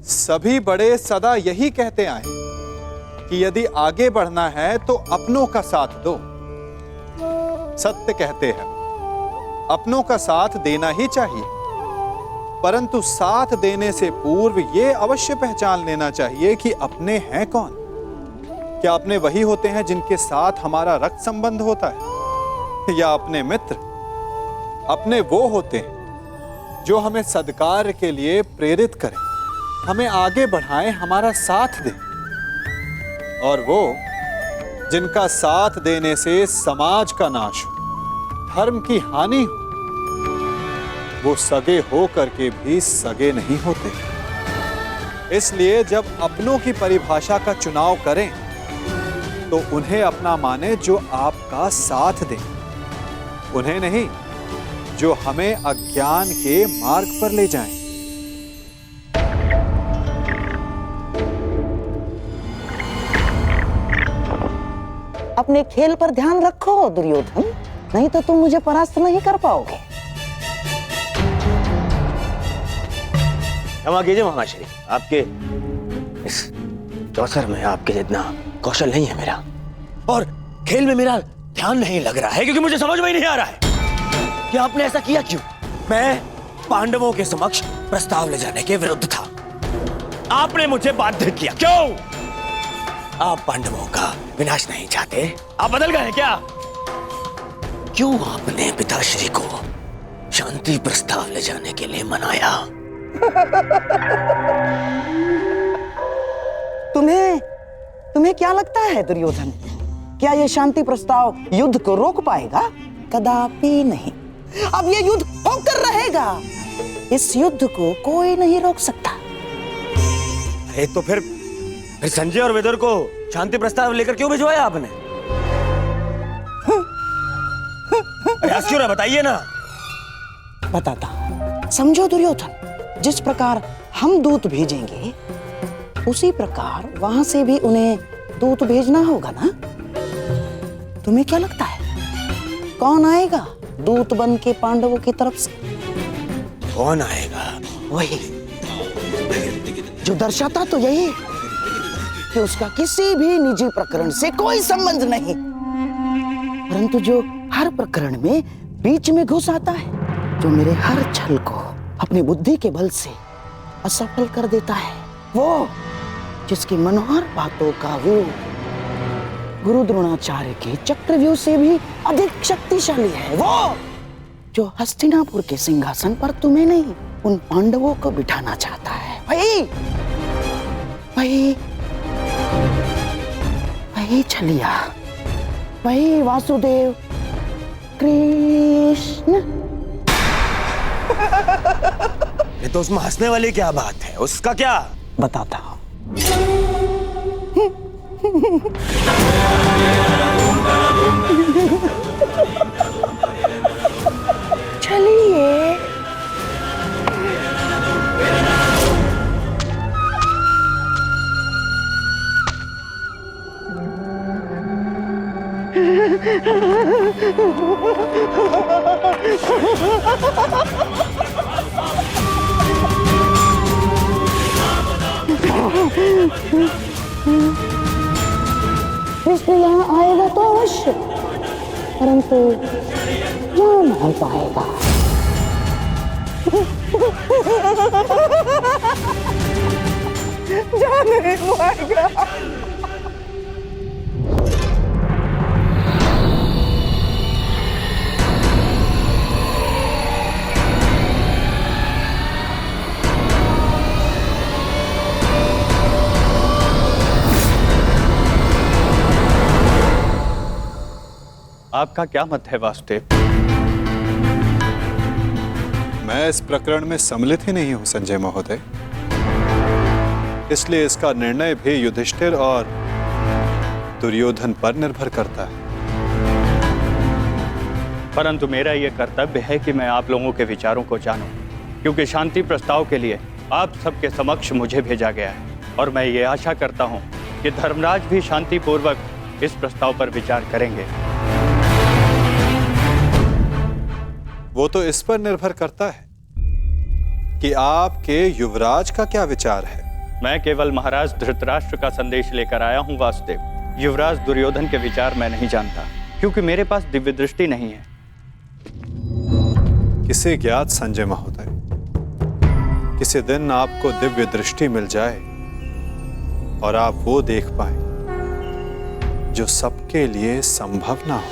सभी बड़े सदा यही कहते आए कि यदि आगे बढ़ना है तो अपनों का साथ दो। सत्य कहते हैं, अपनों का साथ देना ही चाहिए, परंतु साथ देने से पूर्व यह अवश्य पहचान लेना चाहिए कि अपने हैं कौन। क्या अपने वही होते हैं जिनके साथ हमारा रक्त संबंध होता है, या अपने मित्र? अपने वो होते हैं जो हमें सद्कार्य के लिए प्रेरित करें, हमें आगे बढ़ाएं, हमारा साथ दें। और वो जिनका साथ देने से समाज का नाश हो, धर्म की हानि हो, वो सगे हो करके भी सगे नहीं होते। इसलिए जब अपनों की परिभाषा का चुनाव करें तो उन्हें अपना माने जो आपका साथ दें, उन्हें नहीं जो हमें अज्ञान के मार्ग पर ले जाएं। अपने खेल पर ध्यान रखो दुर्योधन, नहीं तो तुम मुझे परास्त नहीं कर पाओगे। क्षमा कीजिए महाश्री, आपके इस चौसर में आपके जितना कौशल नहीं है मेरा, और खेल में मेरा ध्यान नहीं लग रहा है, क्योंकि मुझे समझ में ही नहीं आ रहा है कि आपने ऐसा किया क्यों। मैं पांडवों के समक्ष प्रस्ताव ले जाने के विरुद्ध था, आपने मुझे बाध्य किया। क्यों? आप पांडवों का विनाश नहीं चाहते? आप बदल गए हैं क्या? क्यों आपने पिताश्री को शांति प्रस्ताव ले जाने के लिए मनाया? तुम्हें क्या लगता है दुर्योधन, क्या यह शांति प्रस्ताव युद्ध को रोक पाएगा? कदापि नहीं। अब यह युद्ध होकर रहेगा, इस युद्ध को कोई नहीं रोक सकता। अरे तो फिर संजय और विदुर को शांति प्रस्ताव लेकर क्यों भिजवाया आपने? प्रयास क्यों रहा, बताइए ना। बताता हूं। समझो दुर्योधन, जिस प्रकार हम दूत भेजेंगे उसी प्रकार वहां से भी उन्हें दूत भेजना होगा ना। तुम्हें क्या लगता है कौन आएगा दूत बन के पांडवों की तरफ से? कौन आएगा? वही जो दर्शाता तो यही कि उसका किसी भी निजी प्रकरण से कोई संबंध नहीं, परंतु जो हर प्रकरण में बीच में घुस आता है, जो मेरे हर छल को अपनी बुद्धि के बल से असफल कर देता है, वो जिसकी मनोहर बातों का व्यू गुरु द्रोणाचार्य के चक्रव्यूह से भी अधिक शक्तिशाली है, वो जो हस्तिनापुर के सिंहासन पर तुम्हें नहीं उन पांडवों को बिठाना चाहता है। वही छलिया, वही वासुदेव कृष्ण। ये तो उसमें हंसने वाली क्या बात है, उसका क्या? बताता हूं। चलिए। कृष्ण यहाँ आएगा तो अवश्य, परंतु जा नहीं पाएगा। जा नहीं पाएगा। आपका क्या मत है वासुदेव? मैं इस प्रकरण में सम्मिलित ही नहीं हूं संजय महोदय, इसलिए इसका निर्णय भी युधिष्ठिर और दुर्योधन पर निर्भर करता है। परंतु मेरा यह कर्तव्य है कि मैं आप लोगों के विचारों को जानूं, क्योंकि शांति प्रस्ताव के लिए आप सबके समक्ष मुझे भेजा गया है, और मैं ये आशा करता हूं कि धर्मराज भी शांतिपूर्वक इस प्रस्ताव पर विचार करेंगे। वो तो इस पर निर्भर करता है कि आपके युवराज का क्या विचार है। मैं केवल महाराज धृतराष्ट्र का संदेश लेकर आया हूं वासुदेव। युवराज दुर्योधन के विचार मैं नहीं जानता, क्योंकि मेरे पास दिव्य दृष्टि नहीं है। किसे ज्ञात संजय महोदय, किसी दिन आपको दिव्य दृष्टि मिल जाए और आप वो देख पाए जो सबके लिए संभव ना हो।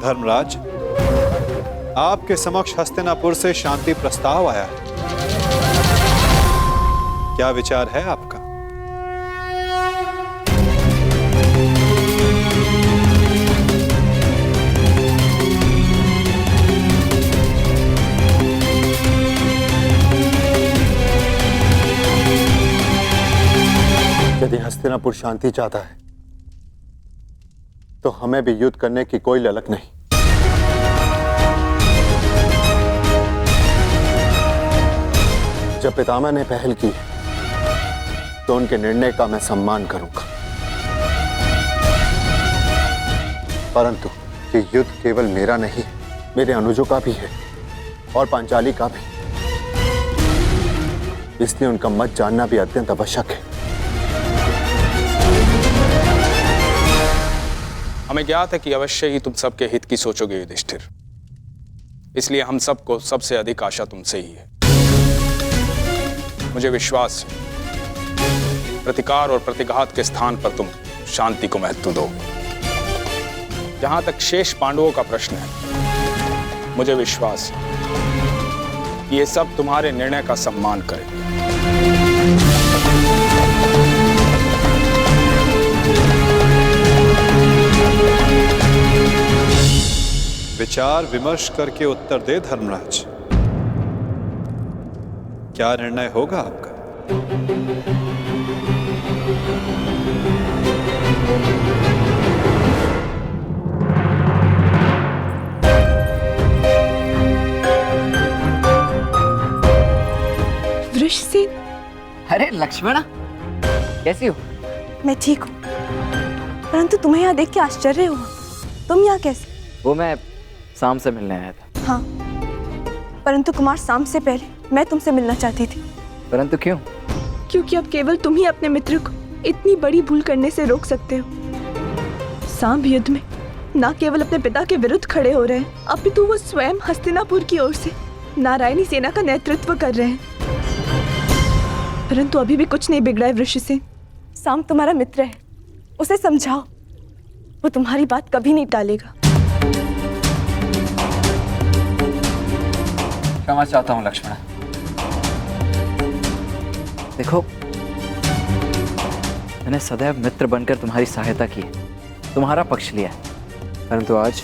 धर्मराज, आपके समक्ष हस्तिनापुर से शांति प्रस्ताव आया है। क्या विचार है आपका? यदि हस्तिनापुर शांति चाहता है तो हमें भी युद्ध करने की कोई ललक नहीं। जब पितामह ने पहल की तो उनके निर्णय का मैं सम्मान करूंगा, परंतु ये युद्ध केवल मेरा नहीं, मेरे अनुजों का भी है और पांचाली का भी। इसलिए उनका मत जानना भी अत्यंत आवश्यक है। हमें ज्ञात है कि अवश्य ही तुम सबके हित की सोचोगे युधिष्ठिर, इसलिए हम सबको सबसे अधिक आशा तुमसे ही है। मुझे विश्वास है प्रतिकार और प्रतिघात के स्थान पर तुम शांति को महत्व दो। जहां तक शेष पांडवों का प्रश्न है, मुझे विश्वास है कि ये सब तुम्हारे निर्णय का सम्मान करेंगे। विचार विमर्श करके उत्तर दे धर्मराज, क्या निर्णय होगा आपका? वृषसेन, अरे लक्ष्मणा, कैसी हो? मैं ठीक हूँ, परंतु तुम्हें यहाँ देख के आश्चर्य हुआ। तुम यहाँ कैसे? वो मैं शाम से मिलने आया था। हाँ, परंतु कुमार शाम से पहले मैं तुमसे मिलना चाहती थी। परंतु क्यों? क्योंकि अब केवल तुम ही अपने मित्र को इतनी बड़ी भूल करने से रोक सकते हो। सांब युद्ध में न केवल अपने पिता के विरुद्ध खड़े हो रहे हैं, अपितु वो स्वयं हस्तिनापुर की ओर से नारायणी सेना का नेतृत्व कर रहे हैं। परंतु अभी भी कुछ नहीं बिगड़ा है वृषसेन। सांब तुम्हारा मित्र है, उसे समझाओ, वो तुम्हारी बात कभी नहीं टालेगा। क्षमा चाहता हूँ लक्ष्मणा। देखो, मैंने सदैव मित्र बनकर तुम्हारी सहायता की है, तुम्हारा पक्ष लिया है, परंतु आज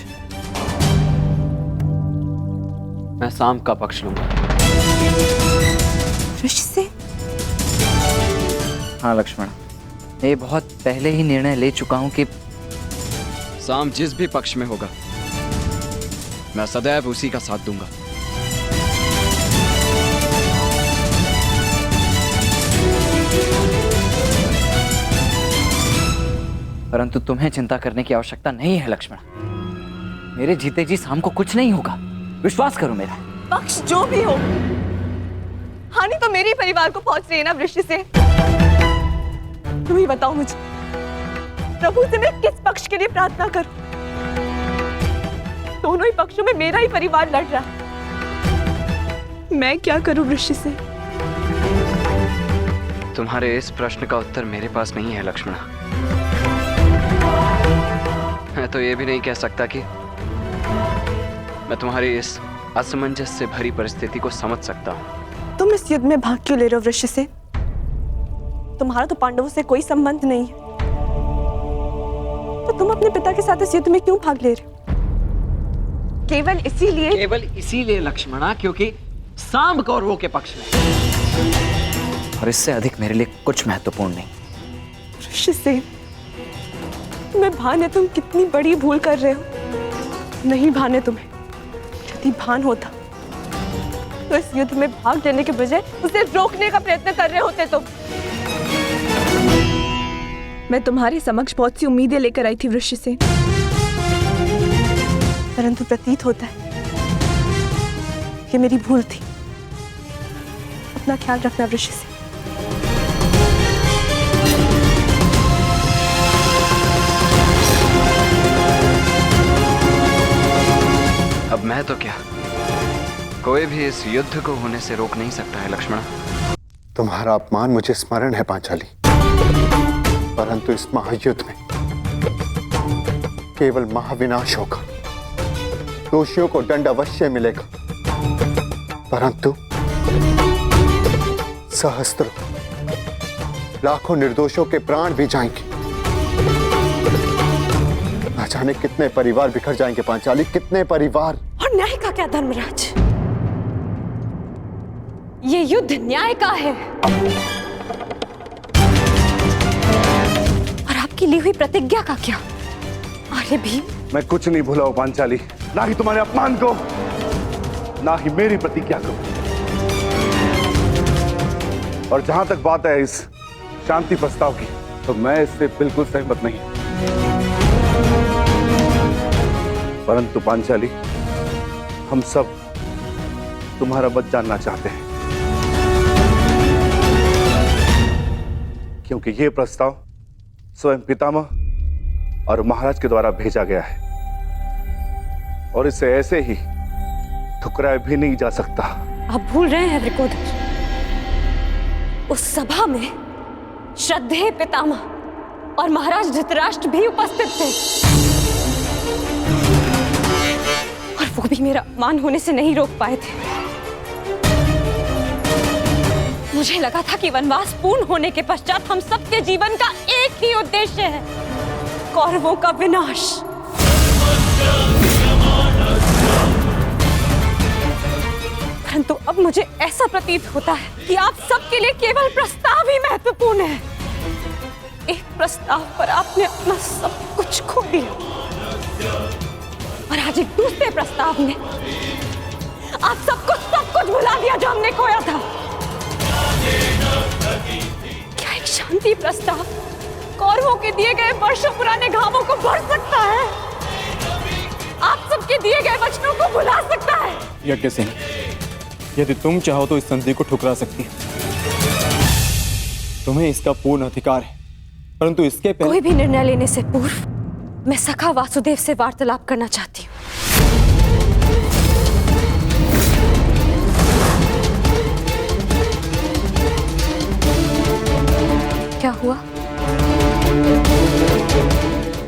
मैं सांब का पक्ष लूंगा। वृषसेन? हाँ लक्ष्मण, मैं बहुत पहले ही निर्णय ले चुका हूं कि सांब जिस भी पक्ष में होगा, मैं सदैव उसी का साथ दूंगा। परंतु तुम्हें चिंता करने की आवश्यकता नहीं है लक्ष्मण। मेरे जीते जी सांब को कुछ नहीं होगा, विश्वास करो मेरा। पक्ष जो भी हो, हानि तो मेरे परिवार को पहुंच रही है ना वृषसेन। तुम ही बताओ मुझे, प्रभु से मैं किस पक्ष के लिए प्रार्थना करूं? दोनों ही पक्षों में मेरा ही परिवार लड़ रहा है। मैं क्या करूं वृषसेन? तुम्हारे इस प्रश्न का उत्तर मेरे पास नहीं है लक्ष्मणा। मैं तो ये भी नहीं कह सकता कि मैं तुम्हारी इस असमंजस से भरी परिस्थिति को समझ सकता हूँ। तुम इस युद्ध में भाग क्यों ले रहे हो वृषसेन? तुम्हारा तो पांडवों से कोई संबंध नहीं है, तो तुम अपने पिता के साथ इस युद्ध में क्यों भाग ले रहे हो? केवल इसीलिए लक्ष्मणा, क्योंकि सांब कौरवों के पक्ष में, और इससे अधिक मेरे लिए कुछ महत्वपूर्ण नहीं। वृषसेन, तुम्हें भान है तुम कितनी बड़ी भूल कर रहे हो। नहीं भान है तुम्हें। यदि भान होता तो इस युद्ध में भाग लेने के बजाय उसे रोकने का प्रयत्न कर रहे होते। तुम मैं तुम्हारे समक्ष बहुत सी उम्मीदें लेकर आई थी वृषसेन, परंतु प्रतीत होता है ये मेरी भूल थी। अपना ख्याल रखना वृषसेन। अब मैं तो क्या, कोई भी इस युद्ध को होने से रोक नहीं सकता है लक्ष्मण। तुम्हारा अपमान मुझे स्मरण है पांचाली, परंतु इस महायुद्ध में केवल महाविनाश होगा। दोषियों को दंड अवश्य मिलेगा, परंतु सहस्त्रों लाखों निर्दोषों के प्राण भी जाएंगे। न जाने कितने परिवार बिखर जाएंगे पांचाली, कितने परिवार। और न्याय का क्या धर्मराज? ये युद्ध न्याय का है और आपकी ली हुई प्रतिज्ञा का क्या? आर्य भीम, मैं कुछ नहीं भूला हूं पांचाली, ना ही तुम्हारे अपमान को, ना ही मेरी प्रतिज्ञा को। और जहां तक बात है इस शांति प्रस्ताव की, तो मैं इससे बिल्कुल सहमत नहीं। परंतु पांचाली, हम सब तुम्हारा मत जानना चाहते हैं, क्योंकि यह प्रस्ताव स्वयं पितामह और महाराज के द्वारा भेजा गया है और इसे ऐसे ही ठुकराया भी नहीं जा सकता। आप भूल रहे हैं वृकोदर, उस सभा में श्रद्धेय पितामह और महाराज धृतराष्ट्र भी उपस्थित थे और वो भी मेरा अपमान होने से नहीं रोक पाए थे। मुझे लगा था कि वनवास पूर्ण होने के पश्चात हम सबके जीवन का एक ही उद्देश्य है, कौरवों का विनाश। परंतु अब मुझे ऐसा प्रतीत होता है कि आप सबके लिए केवल प्रस्ताव ही महत्वपूर्ण है। एक प्रस्ताव पर आपने अपना सब कुछ खो दिया और आज एक दूसरे प्रस्ताव ने आप सब कुछ भुला दिया जो हमने खोया था। क्या एक शांति प्रस्ताव कौरवों के दिए गए वर्षों पुराने घावों को भर सकता है? आप सबके दिए गए वचनों को भुला सकता है? यज्ञसेन, यदि तुम चाहो तो इस संधि को ठुकरा सकती है। तुम्हें इसका पूर्ण अधिकार है, परंतु इसके पहले कोई भी निर्णय लेने से पूर्व मैं सखा वासुदेव से वार्तालाप करना चाहती हूँ। क्या हुआ?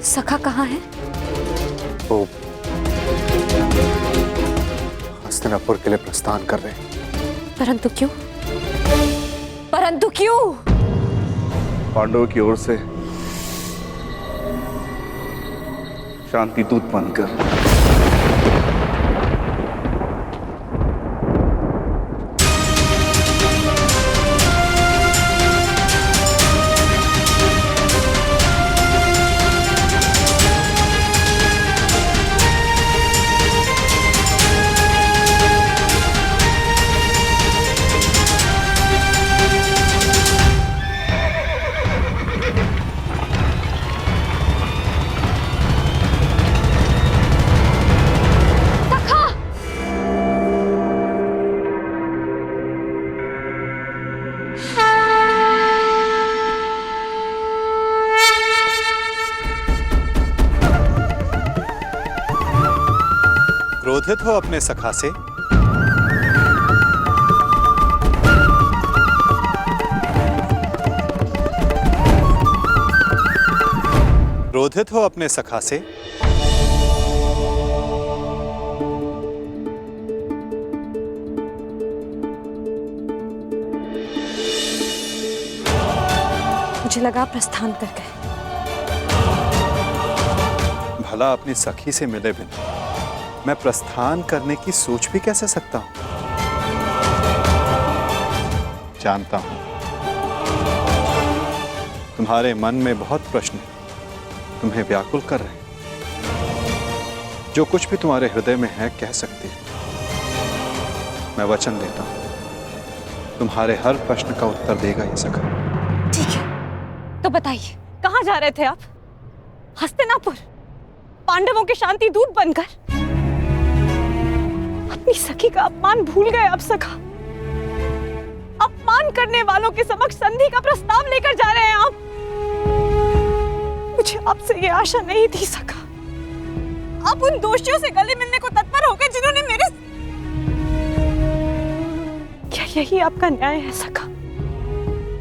सखा कहाँ है? वो हस्तिनापुर के लिए प्रस्थान कर रहे हैं। परंतु क्यों? परंतु क्यों? पांडवों की ओर से शांति दूत बनकर। क्रोधित हो अपने सखा से? क्रोधित हो अपने सखा से? मुझे लगा प्रस्थान कर गए। भला अपनी सखी से मिले बिना मैं प्रस्थान करने की सोच भी कैसे सकता हूं? जानता हूं तुम्हारे मन में बहुत प्रश्न तुम्हें व्याकुल कर रहे हैं। जो कुछ भी तुम्हारे हृदय में है कह सकती है। मैं वचन देता हूं तुम्हारे हर प्रश्न का उत्तर देगा ये सखा। ठीक है, तो बताइए कहां जा रहे थे आप? हस्तिनापुर, पांडवों के शांति दूत बनकर? अपनी सखी का अपमान भूल गए अब सखा। अपमान करने वालों के समक्ष संधि का प्रस्ताव लेकर जा रहे हैं आप। मुझे आपसे ये आशा नहीं थी सखा। आप उन दोषियों से गले मिलने को तत्पर हो गए जिन्होंने मेरे। क्या यही आपका न्याय है सखा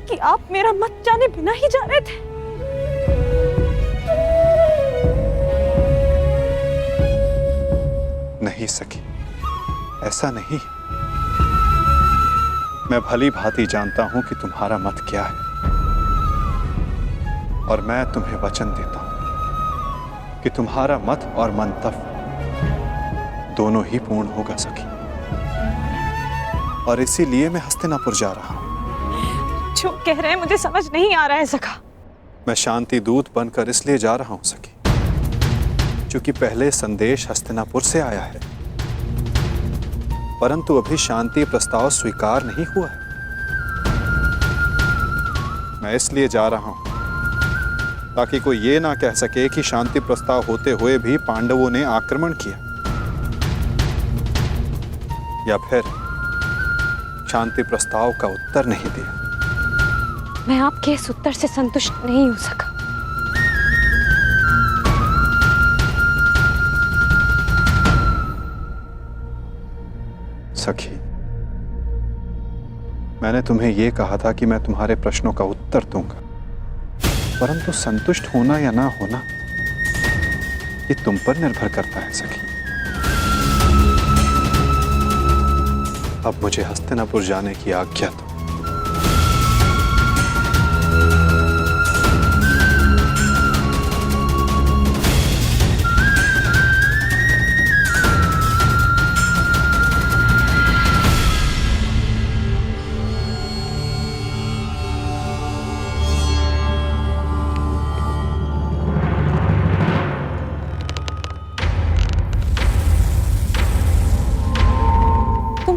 कि आप मेरा मत जाने बिना ही जा रहे थे? नहीं सखी, ऐसा नहीं। मैं भली भांति जानता हूं कि तुम्हारा मत क्या है, और मैं तुम्हें वचन देता हूं कि तुम्हारा मत और मंतव्य दोनों ही पूर्ण होगा सखी। और इसीलिए मैं हस्तिनापुर जा रहा हूं। जो कह रहे हैं मुझे समझ नहीं आ रहा है सखा। मैं शांति दूत बनकर इसलिए जा रहा हूं सखी क्योंकि पहले संदेश हस्तिनापुर से आया है, परंतु अभी शांति प्रस्ताव स्वीकार नहीं हुआ है। मैं इसलिए जा रहा हूं ताकि कोई ये ना कह सके कि शांति प्रस्ताव होते हुए भी पांडवों ने आक्रमण किया, या फिर शांति प्रस्ताव का उत्तर नहीं दिया। मैं आपके इस उत्तर से संतुष्ट नहीं हो सका। सखी, मैंने तुम्हें यह कहा था कि मैं तुम्हारे प्रश्नों का उत्तर दूंगा, परंतु संतुष्ट होना या ना होना ये तुम पर निर्भर करता है सखी। अब मुझे हस्तिनापुर जाने की आज्ञा दो।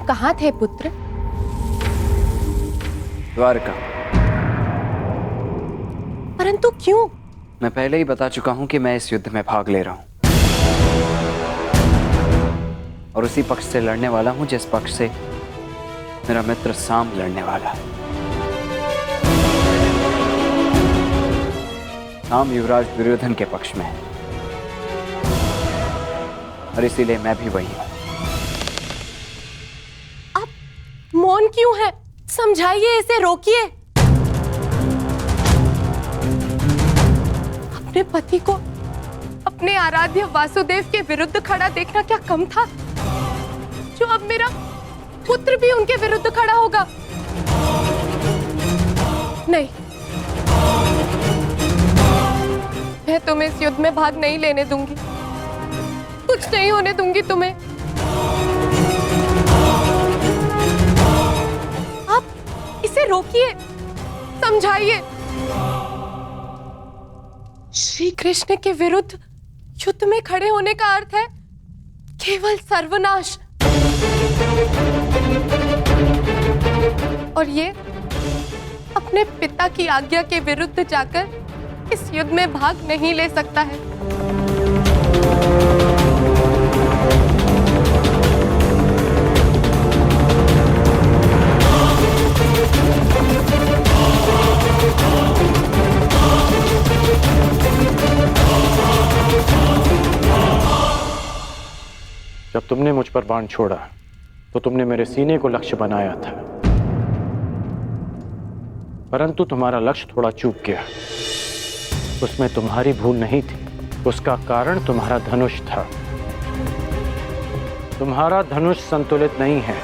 कहाँ थे पुत्र? द्वारका। परंतु क्यों? मैं पहले ही बता चुका हूं कि मैं इस युद्ध में भाग ले रहा हूं, और उसी पक्ष से लड़ने वाला हूं जिस पक्ष से मेरा मित्र साम लड़ने वाला है। साम युवराज दुर्योधन के पक्ष में है, और इसीलिए मैं भी वही हूं। मौन क्यों है? समझाइए, इसे रोकिए। अपने पति को अपने आराध्य वासुदेव के विरुद्ध खड़ा देखना क्या कम था, जो अब मेरा पुत्र भी उनके विरुद्ध खड़ा होगा? नहीं, मैं तुम्हें इस युद्ध में भाग नहीं लेने दूंगी। कुछ नहीं होने दूंगी तुम्हें। इसे रोकिए, समझाइए। श्री कृष्ण के विरुद्ध युद्ध में खड़े होने का अर्थ है केवल सर्वनाश, और ये अपने पिता की आज्ञा के विरुद्ध जाकर इस युद्ध में भाग नहीं ले सकता है। जब तुमने मुझ पर बाण छोड़ा तो तुमने मेरे सीने को लक्ष्य बनाया था, परंतु तुम्हारा लक्ष्य थोड़ा चूक गया। उसमें तुम्हारी भूल नहीं थी, उसका कारण तुम्हारा धनुष था। तुम्हारा धनुष संतुलित नहीं है।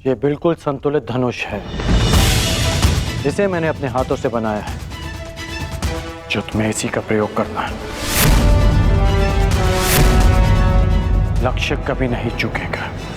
ये बिल्कुल संतुलित धनुष है, इसे मैंने अपने हाथों से बनाया है। जो तुम्हें इसी का प्रयोग करना है। लक्ष्य कभी नहीं चूकेगा।